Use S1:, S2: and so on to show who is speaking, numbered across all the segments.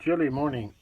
S1: Chilly morning.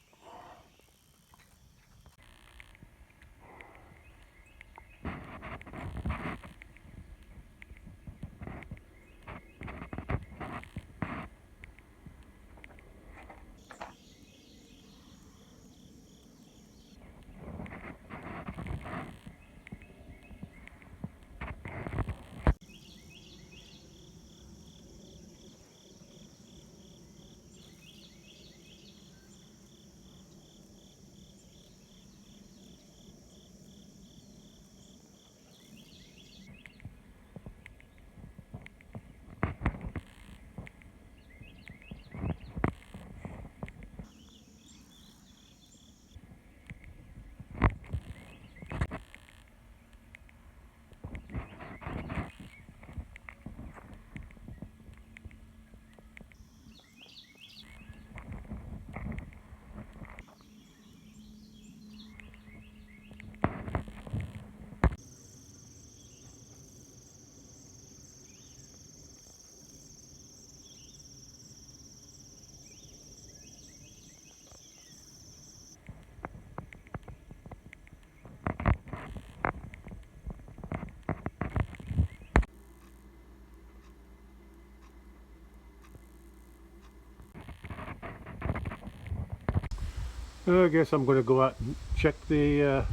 S1: I guess I'm going to go out and check the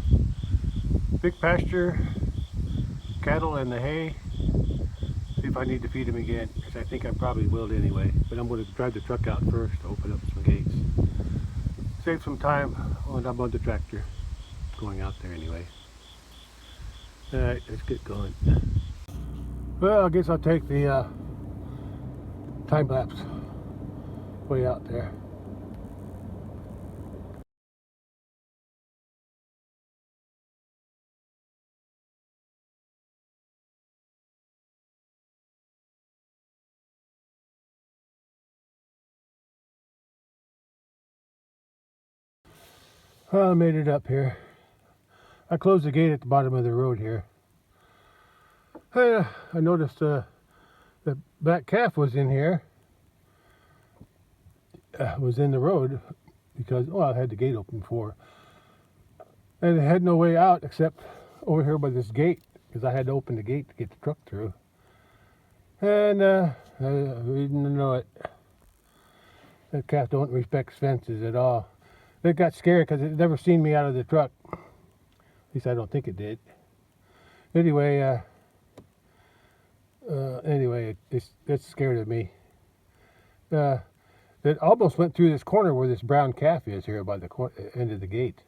S1: big pasture cattle and the hay. See if I need to feed them again, because I think I probably will anyway. But I'm going to drive the truck out first to open up some gates. Save some time when I'm on the tractor going out there anyway. Alright, let's get going. Well, I guess I'll take the time lapse way out there. Well, I made it up here. I closed the gate at the bottom of the road here. I noticed the black calf was in here. Was in the road because, well, I had the gate open before. And it had no way out except over here by this gate, because I had to open the gate to get the truck through. And we didn't know it. That calf don't respect fences at all. It got scared because it never seen me out of the truck. At least I don't think it did. Anyway, it's scared of me. It almost went through this corner where this brown calf is here by the end of the gate,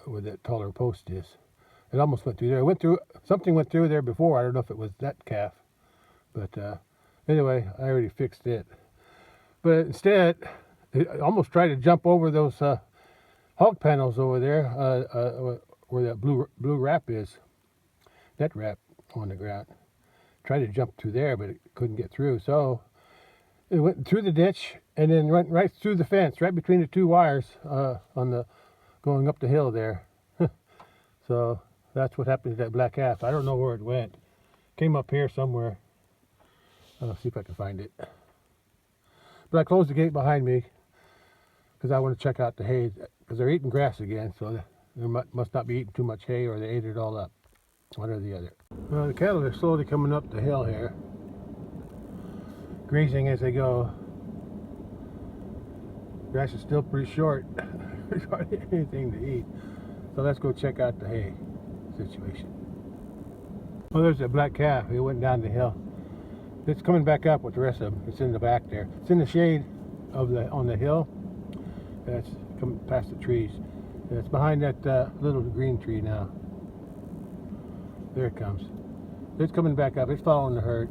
S1: where that taller post is. It almost went through there. It went through, something went through there before. I don't know if it was that calf, but anyway, I already fixed it. But instead, it almost tried to jump over those hog panels over there, where that blue wrap is, net wrap on the ground. Tried to jump through there, but it couldn't get through. So it went through the ditch and then went right through the fence, right between the two wires on the going up the hill there. So that's what happened to that black calf. I don't know where it went. Came up here somewhere. I'll see if I can find it. But I closed the gate behind me because I want to check out the hay, because they're eating grass again, so they must not be eating too much hay, or they ate it all up, one or the other. Well, the cattle are slowly coming up the hill here, grazing as they go. Grass is still pretty short. There's hardly anything to eat. So let's go check out the hay situation. Oh, there's that black calf. It went down the hill. It's coming back up with the rest of them. It's in the back there. It's in the shade of on the hill. It's coming past the trees. It's behind that little green tree now. There it comes. It's coming back up. It's following the herd.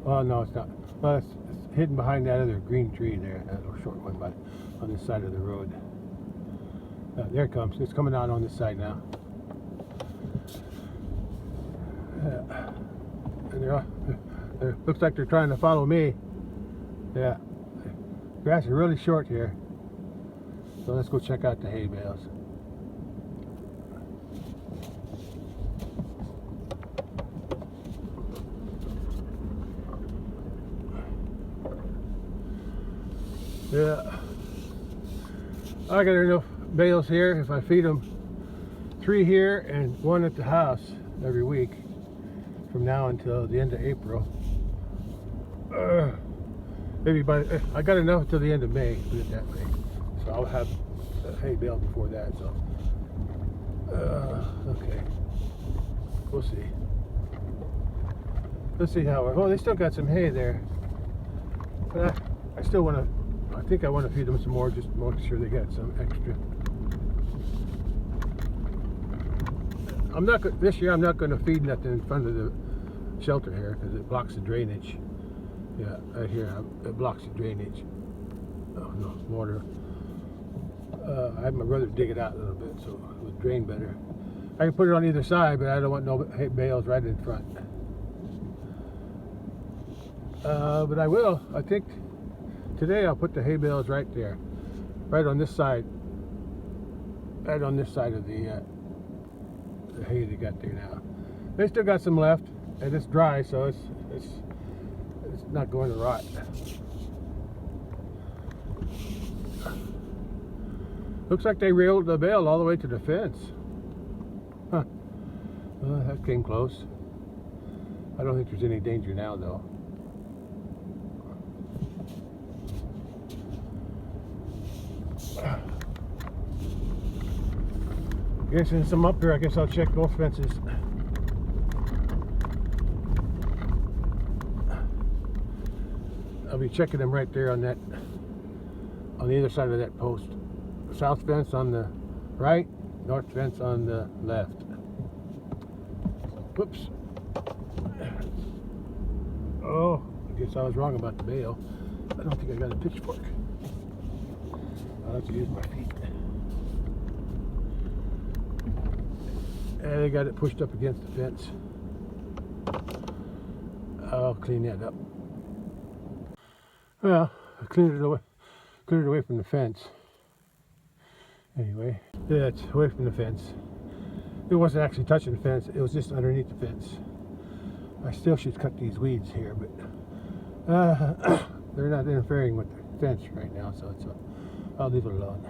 S1: Oh no, it's not. Well, it's hidden behind that other green tree there. That little short one on this side of the road. There it comes. It's coming out on this side now. And looks like they're trying to follow me. Yeah. Grass is really short here. So let's go check out the hay bales. Yeah. I got enough bales here. If I feed them 3 here and 1 at the house every week from now until the end of April. Maybe I got enough until the end of May, put it that way. So I'll have hay bale before that. So okay, we'll see. Let's see how. Oh, they still got some hay there, but I still want to. I think I want to feed them some more, just to make sure they got some extra. This year I'm not going to feed nothing in front of the shelter here because it blocks the drainage. Yeah, right here it blocks the drainage. Oh no, water. I had my brother dig it out a little bit so it would drain better. I can put it on either side, but I don't want no hay bales right in front. But I will. I think today I'll put the hay bales right there, right on this side, right on this side of the hay they got there now. They still got some left, and it's dry, so it's not going to rot. Looks like they railed the bale all the way to the fence. Huh. Well, that came close. I don't think there's any danger now, though. I guess since I'm up here, I guess I'll check both fences. I'll be checking them right there on that, on the other side of that post. South fence on the right, north fence on the left. Whoops. Oh, I guess I was wrong about the bale. I don't think I got a pitchfork. I'll have to use my feet. And I got it pushed up against the fence. I'll clean that up. Well, I cleared it away from the fence. Anyway, yeah, it's away from the fence. It wasn't actually touching the fence, it was just underneath the fence. I still should cut these weeds here, but they're not interfering with the fence right now, so I'll leave it alone.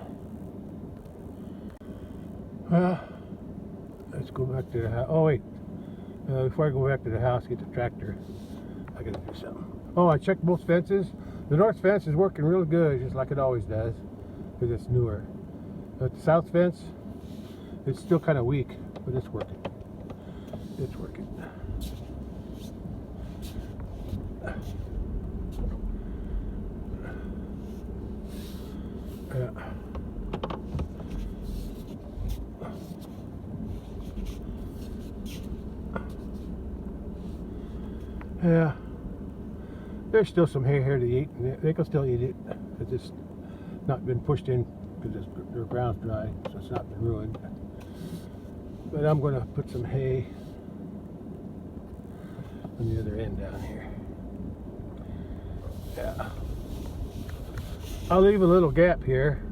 S1: Well, let's go back to the house. Oh wait, before I go back to the house, get the tractor, I gotta do something. Oh, I checked both fences. The north fence is working real good, just like it always does, because it's newer. But the south fence, it's still kind of weak, but it's working. It's working. Yeah. Yeah. There's still some hay here to eat, and they can still eat it. It's just not been pushed in because the ground's dry, so it's not been ruined. But I'm going to put some hay on the other end down here. Yeah. I'll leave a little gap here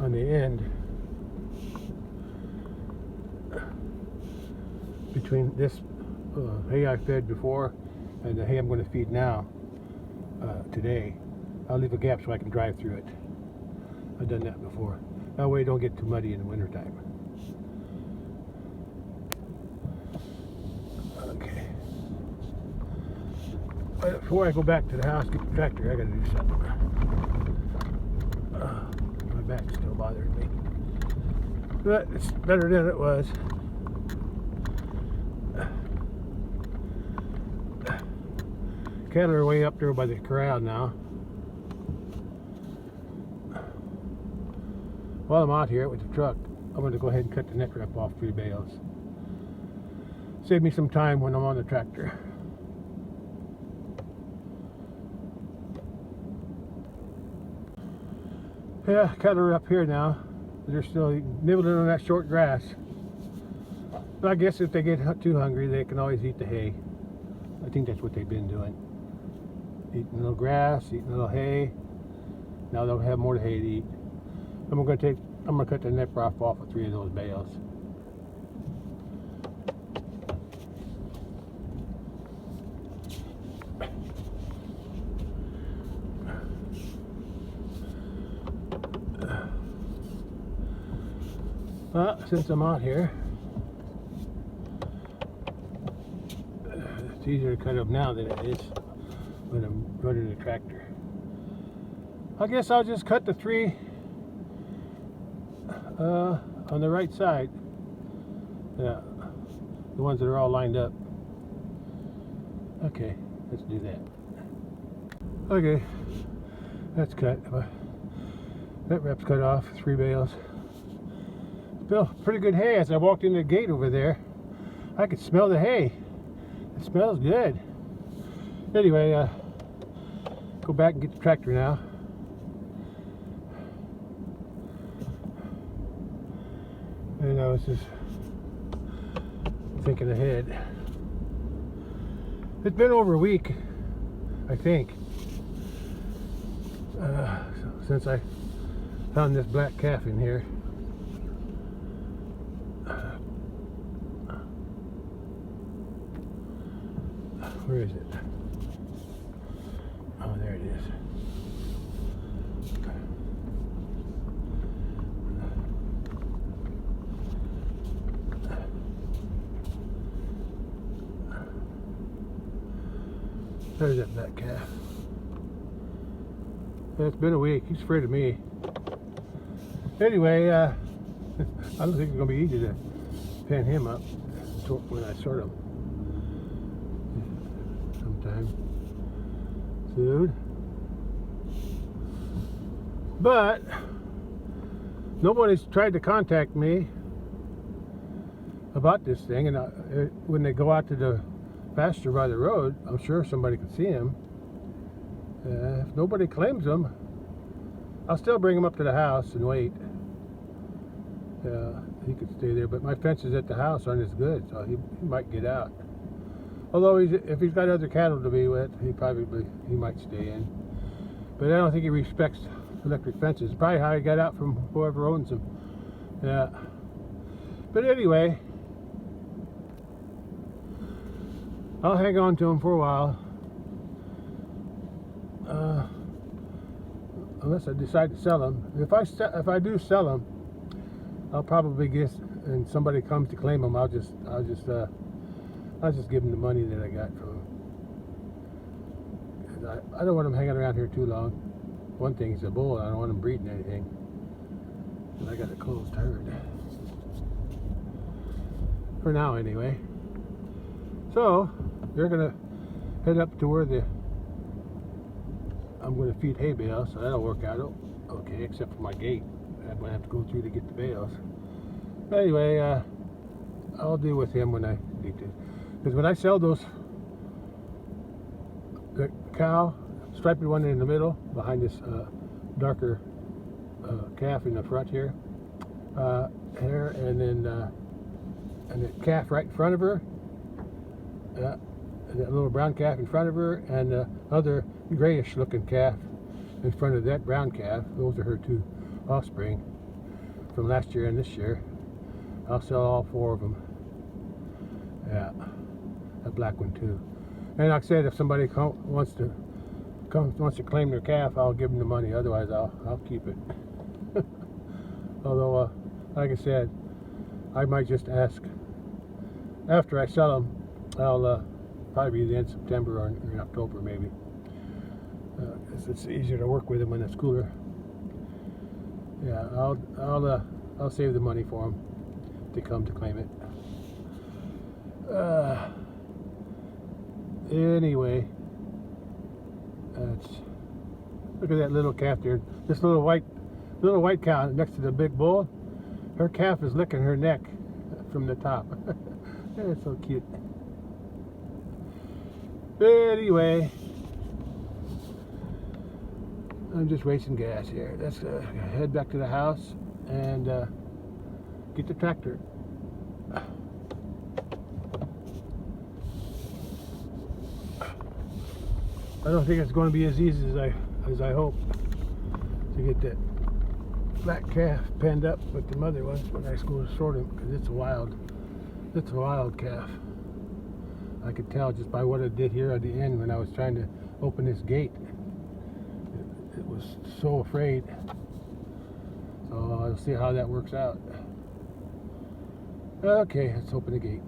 S1: on the end between this hay I fed before and the hay I'm going to feed now today. I'll leave a gap so I can drive through it. I've done that before. That way it don't get too muddy in the wintertime. Okay. But before I go back to the house, get the tractor, I gotta do something. My back's still bothering me. But it's better than it was. Cattle are way up there by the corral now. While I'm out here with the truck, I'm going to go ahead and cut the neck wrap off 3 bales. Save me some time when I'm on the tractor. Yeah, cattle are up here now. They're still nibbling on that short grass. But I guess if they get too hungry, they can always eat the hay. I think that's what they've been doing. Eating a little grass, eating a little hay. Now they'll have more hay to eat. I'm gonna cut the neck wrap off of 3 of those bales. Since I'm out here, it's easier to cut up now than it is when I'm running the tractor. I guess I'll just cut the 3 on the right side. Yeah, the ones that are all lined up. Okay, let's do that. Okay, that's cut. That rep's cut off, 3 bales. Still pretty good hay. As I walked in the gate over there, I could smell the hay. It smells good. Anyway, go back and get the tractor now. And I was just thinking ahead. It's been over a week, I think, since I found this black calf in here. Where is it? Oh, there it is. There's that black calf. It's been a week. He's afraid of me. Anyway, I don't think it's going to be easy to pen him up when I sort him. Sometime soon. But nobody's tried to contact me about this thing, and when they go out to the pasture by the road, I'm sure somebody could see him. If nobody claims him, I'll still bring him up to the house and wait. He could stay there, but my fences at the house aren't as good, so he might get out. Although if he's got other cattle to be with, he might stay in. But I don't think he respects electric fences. Probably how he got out from whoever owns them. Yeah. But anyway, I'll hang on to him for a while. Unless I decide to sell him. If I do sell him, I'll probably guess, and somebody comes to claim him, I'll just give him the money that I got from him. I don't want him hanging around here too long. One thing, he's a bull. I don't want him breeding anything. And I got a closed herd. For now, anyway. So, they're going to head up to where I'm going to feed hay bales, so that'll work out okay, except for my gate. I'm going to have to go through to get the bales. But anyway, I'll deal with him when I need to. Because when I sell the cow, striped one in the middle, behind this darker calf in the front here, and then and the calf right in front of her, and that little brown calf in front of her, and the other grayish looking calf in front of that brown calf. Those are her 2 offspring from last year and this year. I'll sell all 4 of them. Yeah, that black one too. And like I said, if somebody wants to claim their calf, I'll give them the money. Otherwise, I'll keep it. Although, like I said, I might just ask after I sell them. I'll probably be the end of September or in October maybe. It's easier to work with them when it's cooler. Yeah, I'll save the money for them to come to claim it. Anyway, look at that little calf there. This little white cow next to the big bull. Her calf is licking her neck from the top. That's so cute. Anyway, I'm just wasting gas here. Let's head back to the house and get the tractor. I don't think it's going to be as easy as I hope to get that black calf penned up with the mother ones when I go to sort him, because it's a wild calf. I could tell just by what I did here at the end when I was trying to open this gate. It was so afraid. So I'll see how that works out. Okay, let's open the gate.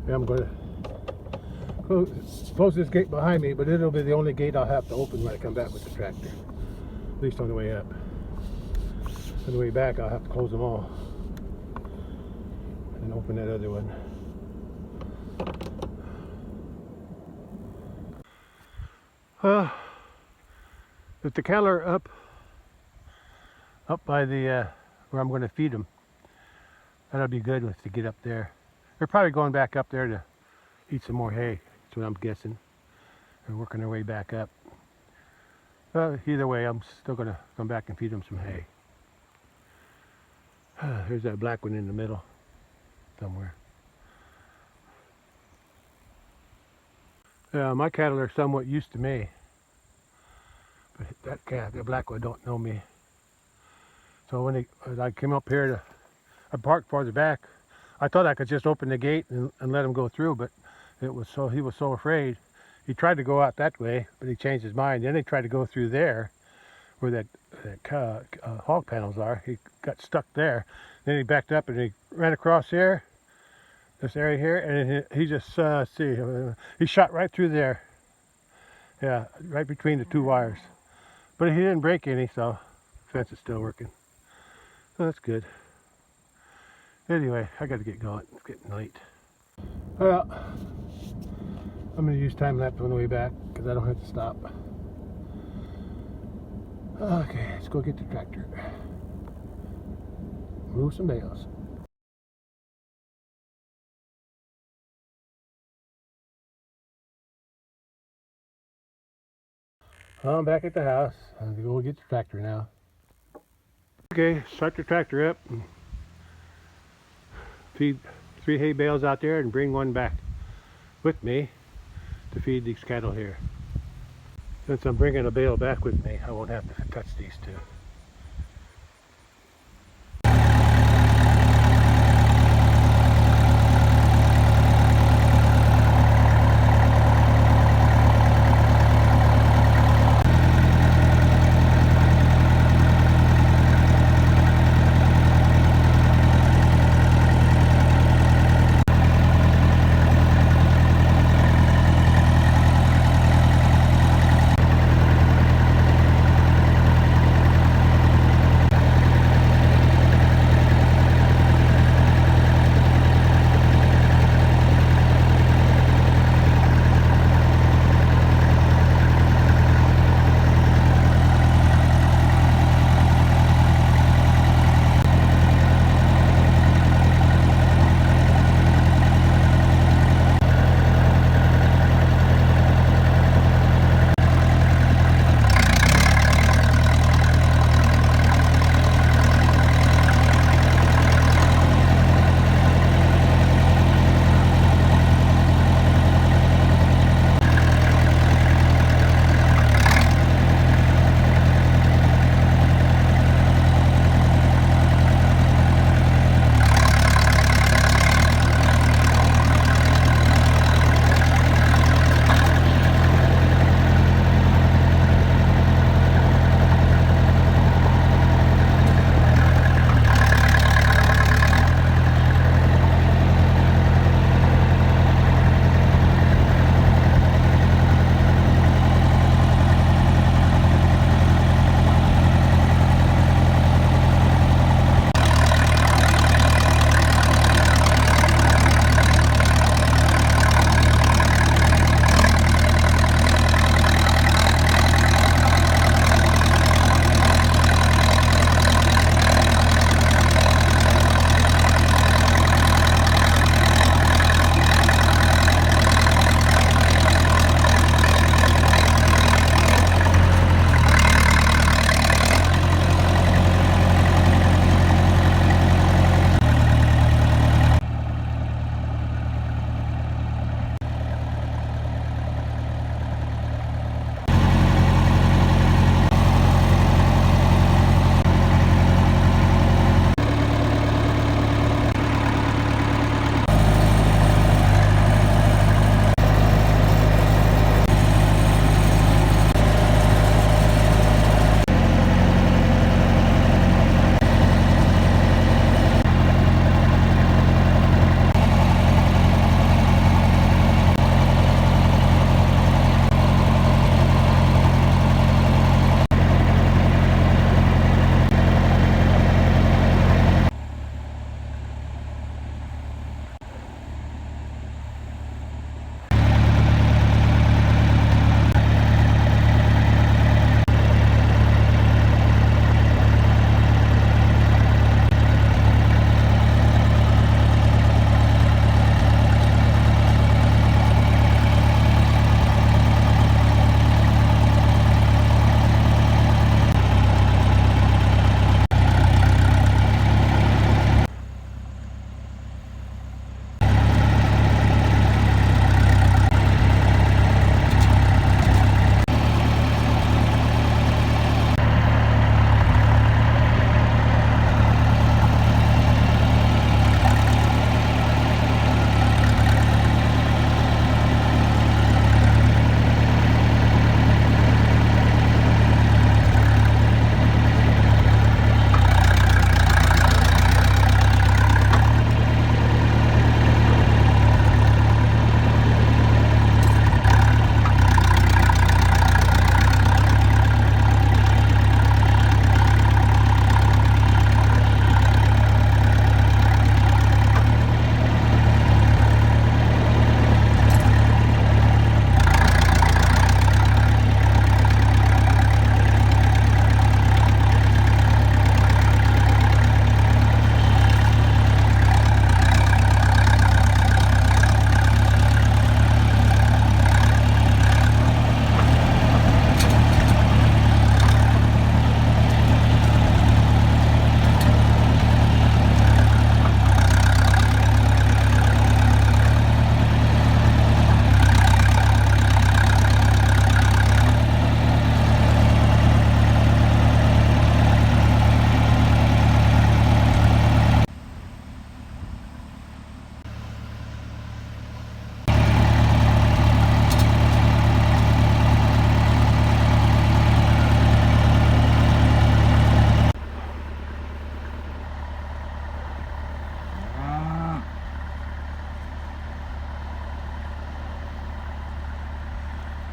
S1: Yeah, I'm going to close this gate behind me, but it'll be the only gate I'll have to open when I come back with the tractor. At least on the way up. On the way back, I'll have to close them all and open that other one. If the cattle are up by the where I'm going to feed them, that'll be good to get up there. They're probably going back up there to eat some more hay. That's what I'm guessing. They're working their way back up. Either way, I'm still going to come back and feed them some hay. There's that black one in the middle somewhere. My cattle are somewhat used to me, but that cat, the black one, don't know me. So when I came up here I parked farther back, I thought I could just open the gate and let him go through, but he was so afraid. He tried to go out that way, but he changed his mind. Then he tried to go through there, where that hog panels are. He got stuck there. Then he backed up and he ran across here, this area here, and he just he shot right through there. Yeah, right between the two wires. But he didn't break any, so the fence is still working. So that's good. Anyway, I got to get going. It's getting late. Well, I'm going to use time lapse on the way back because I don't have to stop. Okay, let's go get the tractor. Move some bales. I'm back at the house. I'm going to go get the tractor now. Okay, start the tractor up. And feed 3 hay bales out there and bring one back with me to feed these cattle here. Since I'm bringing a bale back with me, I won't have to touch these two.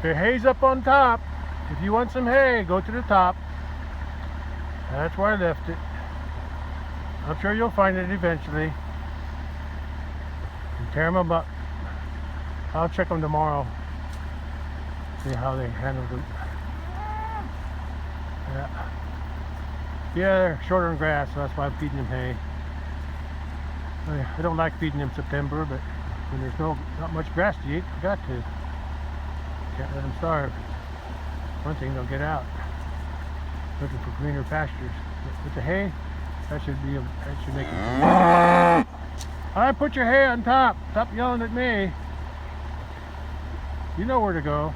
S1: Okay, hay's up on top. If you want some hay, go to the top. That's where I left it. I'm sure you'll find it eventually. And tear them up. I'll check them tomorrow. See how they handled them. Yeah. Yeah, they're shorter in grass, so that's why I'm feeding them hay. I don't like feeding them in September, but when there's not much grass to eat, I got to. Can't let them starve. One thing, they'll get out looking for greener pastures. With the hay, that should make it. I put your hay on top. Stop yelling at me. You know where to go.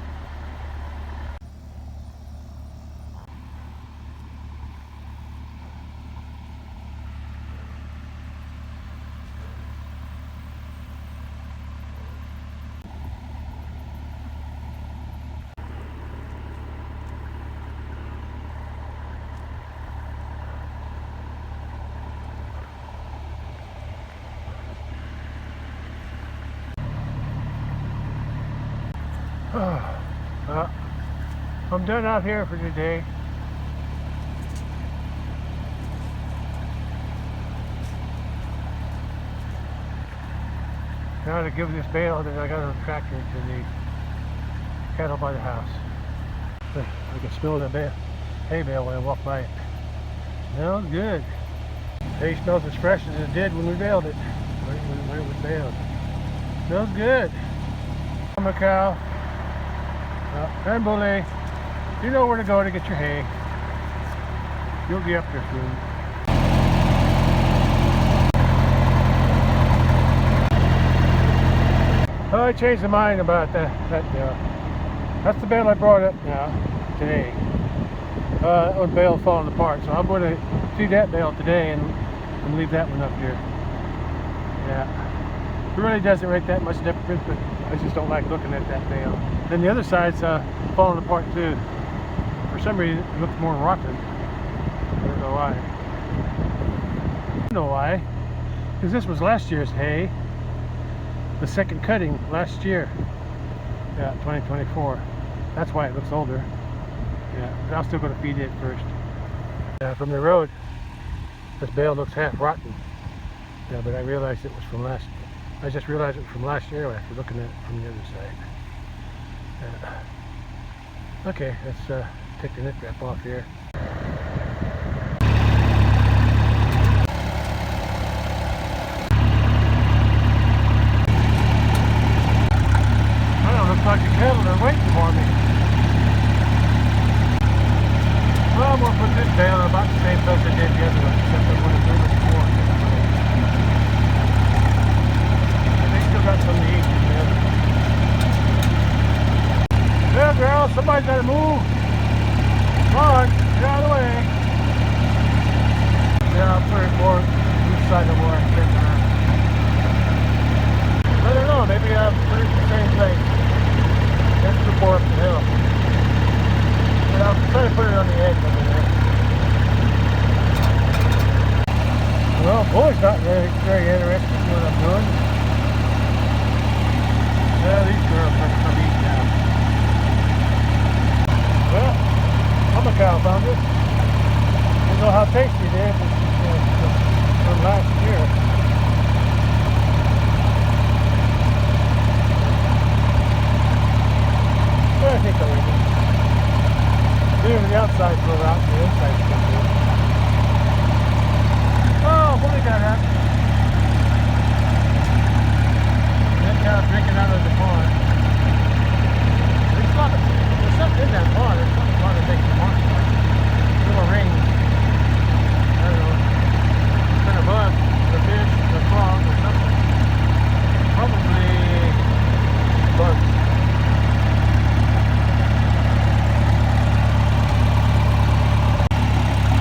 S1: I'm done out here for today. Now to give this bale that I got on the tractor to the cattle by the house. I can smell the hay bale when I walk by it. Smells good. Hay smells as fresh as it did when we baled it. When it was baled. Smells good. I'm a cow. And bully. You know where to go to get your hay. You'll be up there soon. Oh, I changed my mind about that bale. That's the bale I brought up now today. That one bale's falling apart, so I'm going to feed that bale today and leave that one up here. Yeah, it really doesn't make that much difference, but I just don't like looking at that bale. Then the other side's falling apart too. For some reason, it looks more rotten. I don't know why. I know why. Because this was last year's hay. The second cutting last year. Yeah, 2024. That's why it looks older. Yeah, but I'm still going to feed it first. Yeah, from the road, this bale looks half rotten. Yeah, but I realized it was from last. I just realized it was from last year after looking at it from the other side. Okay, let's take the nip wrap off here. Well, looks like the cattle are waiting for me. Well, I'm going to put this bale in about the same place I did the other one, except I'm going to do it before. And they still got some to eat in the other one. Yeah, girl, somebody's got to move. Come on, get out of the way. Yeah, I'll put it more each side of where I fit around. I don't know, maybe I'll put it in the same place. That's too far up the hill. But I'll try to put it on the edge over there. Well, boy's not very interested in what I'm doing. Yeah, these girls are going to eat now. Well, I'm a cow founder. You know how tasty it is. It's from last year. Well, I think I'll eat it. Even the outside's a little out, the inside's still good. Oh, what we got up? That cow's drinking out of the pond. There's something in that pond. There's something trying to make the pond start. Little rings. I don't know. It's been a bug, a fish, a frog, or something. Probably bugs.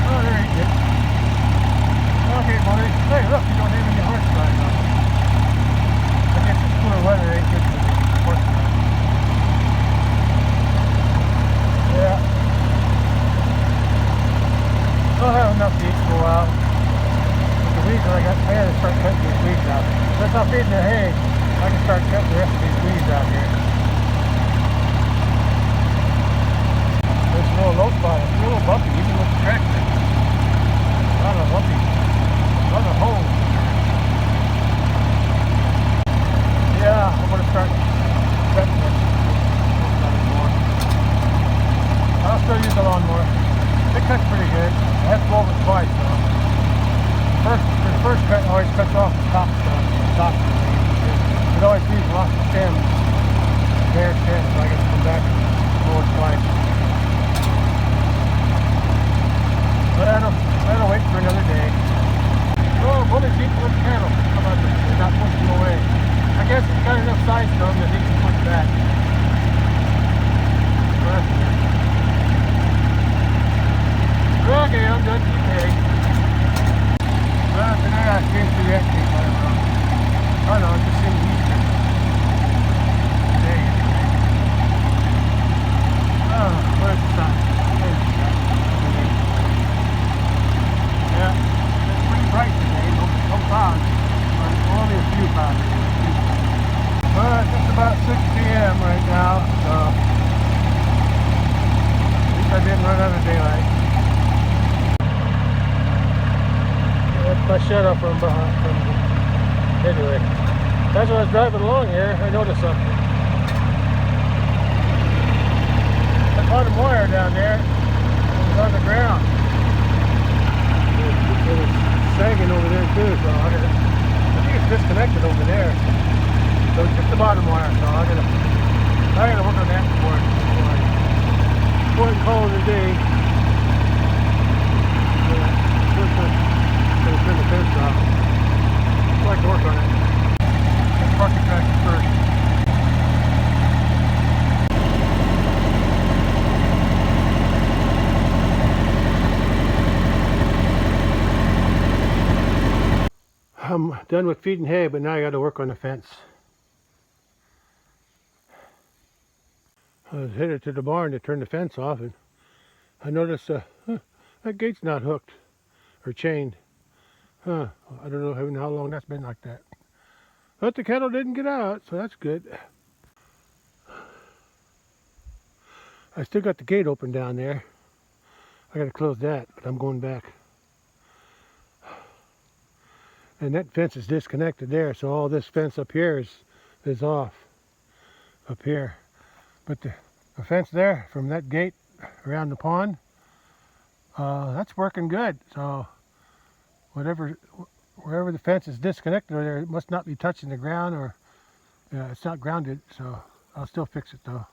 S1: Oh, there he is. Okay, buddy. Hey, look, you don't have any horse flies on. I guess it's cooler weather ain't good for the horse flies. Yeah. I'll have enough to eat for a while. With the weeds that I had to start cutting these weeds out. Since I'm feeding the hay, I can start cutting the rest of these weeds out here. a little low spot. It's a little bumpy, even with the tractor. A lot of lumpy, a lot of holes. Yeah, I'm gonna start cutting it. I'll still use the lawnmower. It cuts pretty good. I have to go over it twice though. The first cut always cuts off the top stuff. The top. It always leaves lots of stems. Bare stems, so I got to come back and mow it twice. But I don't wait for another day. Oh, women's eating with cattle. How about this? They're not pushing them away. I guess it's got enough size to them that they can push back. Okay, I'm done today. Well, today I came to the exit. I don't know, it just seemed easier. Today, anyway. Oh, where's the sun? There's the sun. Yeah, it's pretty bright today. No clouds. But only a few clouds. Well, it's just about 6 p.m. right now, so at least I didn't run out of daylight. That's my shut-off from behind. Anyway, as I was driving along here, I noticed something. The bottom wire down there was on the ground. It was sagging over there too, so I think it's disconnected over there. So it's just the bottom wire, so I gotta work on that before I call it a day. Turn the fence off. I'd like to work on it. Let's park the tractor first. I'm done with feeding hay, but now I got to work on the fence. I was headed to the barn to turn the fence off, and I noticed that gate's not hooked or chained. I don't know even how long that's been like that. But the cattle didn't get out, so that's good. I still got the gate open down there. I got to close that, but I'm going back. And that fence is disconnected there, so all this fence up here is off. Up here. But the fence there from that gate around the pond, that's working good. So wherever the fence is disconnected there, it must not be touching the ground, or it's not grounded, so I'll still fix it though.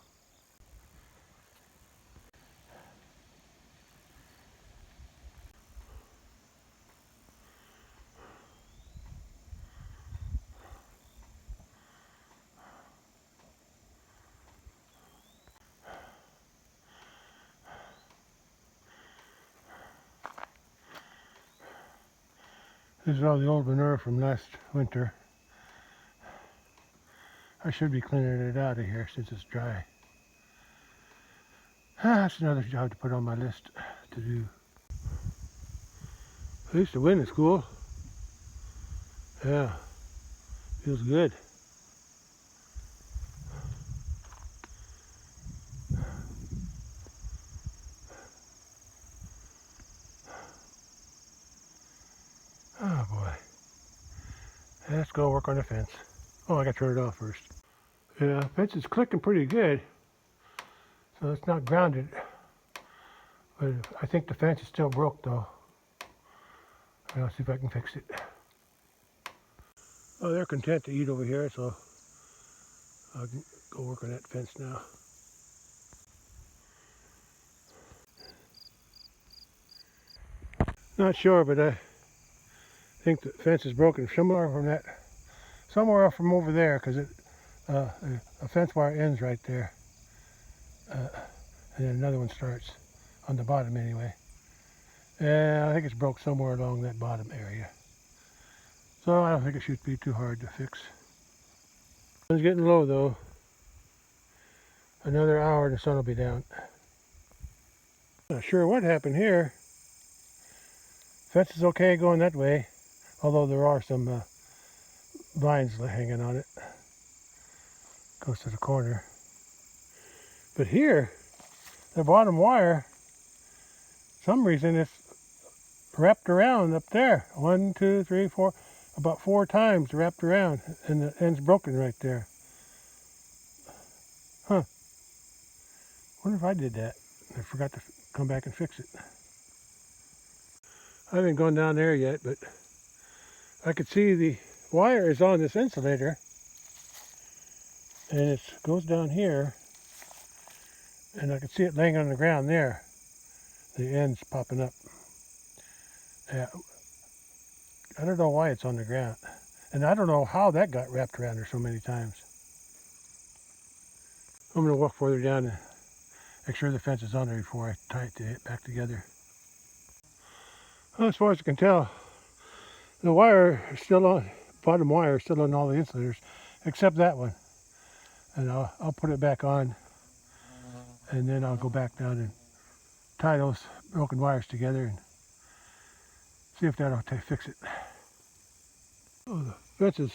S1: This is all the old manure from last winter. I should be cleaning it out of here since it's dry. That's another job to put on my list to do. At least the wind is cool. Yeah, feels good. Oh boy. Let's go work on the fence. Oh, I got to turn it off first. Yeah, fence is clicking pretty good. So it's not grounded. But I think the fence is still broke though. I'll see if I can fix it. Oh, they're content to eat over here, so I'll go work on that fence now. Not sure, but I think the fence is broken somewhere from over there, because a fence wire ends right there, and then another one starts on the bottom anyway. Yeah, I think it's broke somewhere along that bottom area. So I don't think it should be too hard to fix. Sun's getting low though. Another hour and the sun will be down. Not sure what happened here. Fence is okay going that way, although there are some vines hanging on it. Goes to the corner. But here, the bottom wire, some reason it's wrapped around up there. 1, 2, 3, 4, about 4 times wrapped around, and the end's broken right there. Huh. Wonder if I did that. I forgot to come back and fix it. I haven't gone down there yet, but I could see the wire is on this insulator, and it goes down here, and I could see it laying on the ground there. The end's popping up. Yeah, I don't know why it's on the ground, and I don't know how that got wrapped around there so many times. I'm going to walk further down and make sure the fence is on there before I tie it back together. Well, as far as I can tell, the wire is still on, bottom wire is still on all the insulators, except that one. And I'll put it back on, and then I'll go back down and tie those broken wires together and see if that'll fix it. Oh, the fence is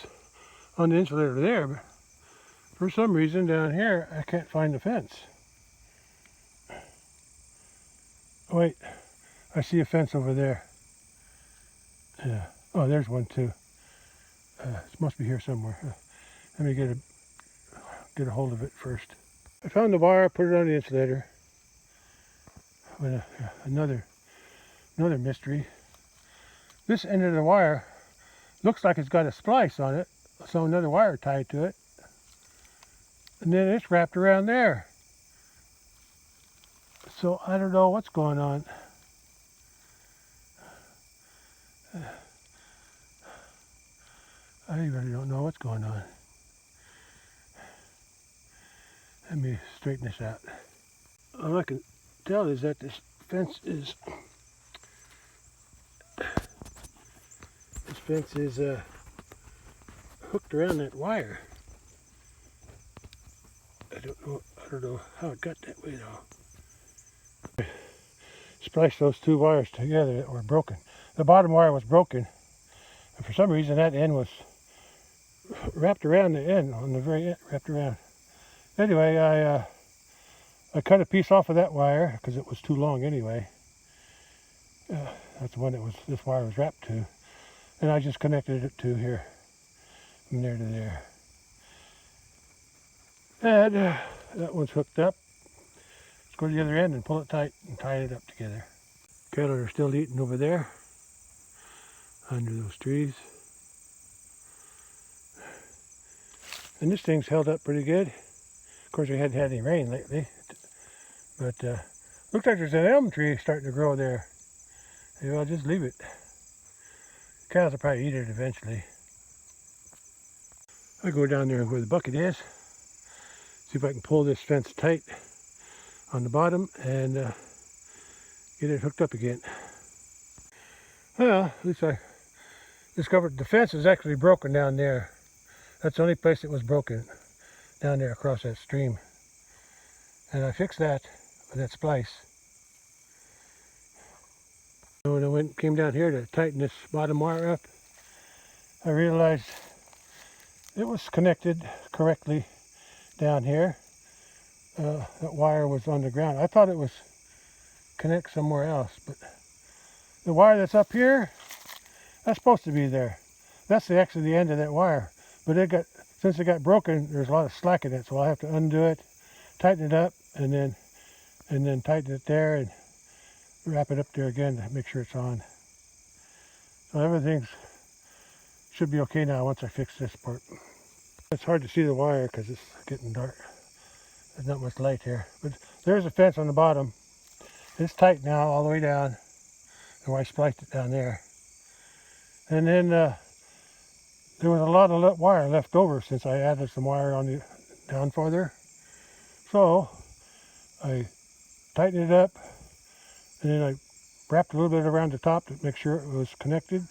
S1: on the insulator there, but for some reason down here I can't find the fence. Oh, wait, I see a fence over there. Yeah. Oh, there's one too. It must be here somewhere. Let me get a hold of it first. I found the wire, put it on the insulator. But another mystery. This end of the wire looks like it's got a splice on it, so another wire tied to it, and then it's wrapped around there. So I don't know what's going on. I really don't know what's going on. Let me straighten this out. All I can tell is that this fence is hooked around that wire. I don't know how it got that way though. Spliced those two wires together that were broken. The bottom wire was broken, and for some reason that end was wrapped around the end, on the very end, wrapped around. Anyway, I cut a piece off of that wire because it was too long anyway. That's the one that this wire was wrapped to, and I just connected it to here, from there to there. And that one's hooked up. Let's go to the other end and pull it tight and tie it up together. Cattle are still eating over there, under those trees. And this thing's held up pretty good. Of course, we hadn't had any rain lately, but looks like there's an elm tree starting to grow there. Maybe I'll just leave it. Cows will probably eat it eventually. I'll go down there where the bucket is, see if I can pull this fence tight on the bottom and get it hooked up again. Well, at least I discovered the fence is actually broken down there. That's the only place it was broken, down there across that stream. And I fixed that with that splice. And when I came down here to tighten this bottom wire up, I realized it was connected correctly down here. That wire was on the ground. I thought it was connect somewhere else, but the wire that's up here, that's supposed to be there. That's actually the end of that wire. But since it got broken, there's a lot of slack in it, so I'll have to undo it, tighten it up, and then tighten it there and wrap it up there again to make sure it's on. So everything should be okay now once I fix this part. It's hard to see the wire because it's getting dark. There's not much light here, but there's a fence on the bottom. It's tight now all the way down, and I spliced it down there. And then there was a lot of wire left over since I added some wire on the down farther. So I tightened it up, and then I wrapped a little bit around the top to make sure it was connected.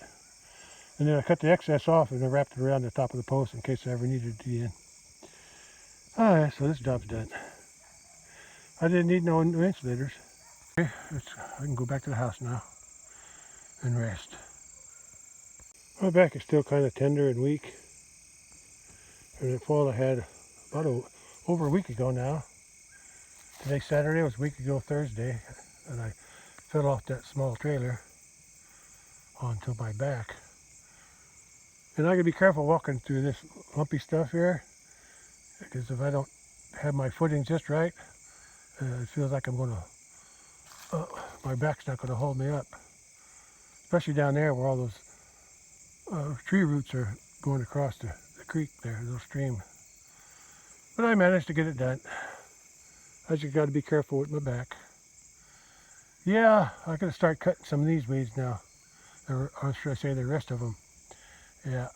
S1: And then I cut the excess off and I wrapped it around the top of the post in case I ever needed it again. Alright, so this job's done. I didn't need no new insulators. Okay, I can go back to the house now and rest. My back is still kind of tender and weak. And the fall I had about over a week ago now. Today's Saturday. It was a week ago Thursday, and I fell off that small trailer onto my back. And I gotta be careful walking through this lumpy stuff here, because if I don't have my footing just right, it feels like I'm gonna, my back's not gonna hold me up. Especially down there where all those tree roots are going across the creek there, the stream. But I managed to get it done. I just got to be careful with my back. Yeah, I got to start cutting some of these weeds now. Or should I say the rest of them. Yeah,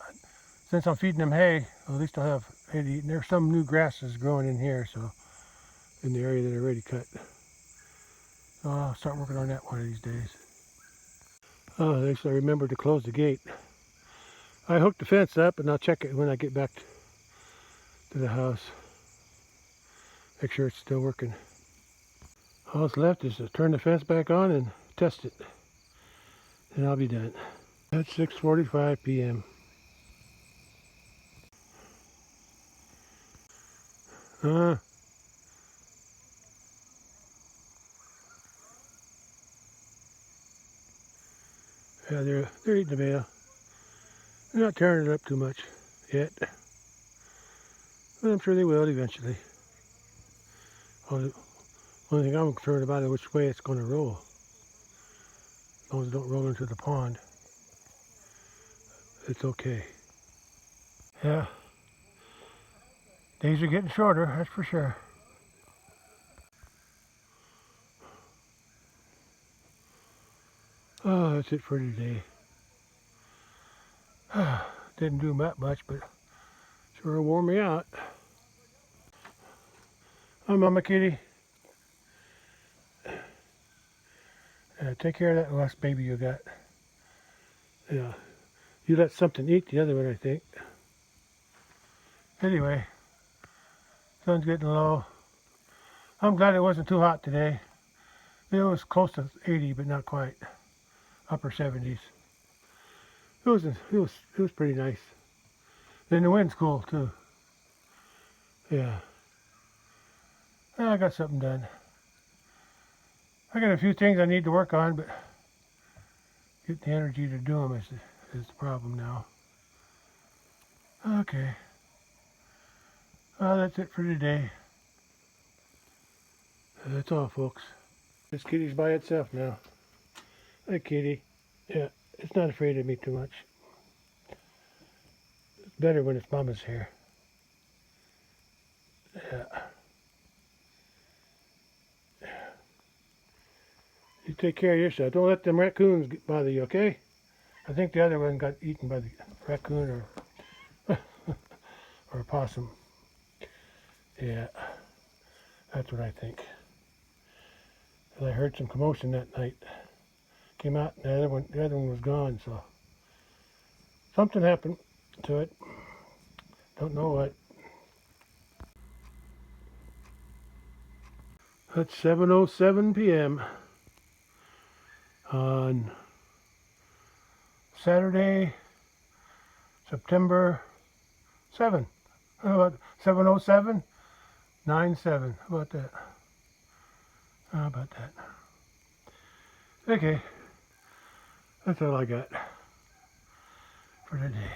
S1: since I'm feeding them hay, at least I'll have hay to eat. And there's some new grasses growing in here, so in the area that I already cut. So I'll start working on that one of these days. Oh, at least I remember to close the gate. I hooked the fence up, and I'll check it when I get back to the house. Make sure it's still working. All that's left is to turn the fence back on and test it. And I'll be done. It's 6:45 p.m. Yeah, they're eating the bale. They're not tearing it up too much yet. But I'm sure they will eventually. The only thing I'm concerned about is which way it's going to roll. As long as it don't roll into the pond, it's okay. Yeah, days are getting shorter, that's for sure. Oh, that's it for today. Didn't do that much, but sure wore me out. Hi, Mama Kitty. Take care of that last baby you got. Yeah, you let something eat the other one, I think. Anyway, sun's getting low. I'm glad it wasn't too hot today. It was close to 80, but not quite. Upper 70s. It was pretty nice. Then the wind's cool too. Yeah. I got something done. I got a few things I need to work on, but get the energy to do them is the problem now. Okay. That's it for today. That's all, folks. This kitty's by itself now. Hi, kitty. Yeah, it's not afraid of me too much. It's better when its mama's here. Yeah. You take care of yourself. Don't let them raccoons bother you, okay? I think the other one got eaten by the raccoon or or a possum. Yeah, that's what I think. I heard some commotion that night. Came out, and the other one was gone. So something happened to it. Don't know what. It's 7:07 p.m. on Saturday, September 7. How about 7:07? 9/7. How about that? How about that? Okay. That's all I got for today.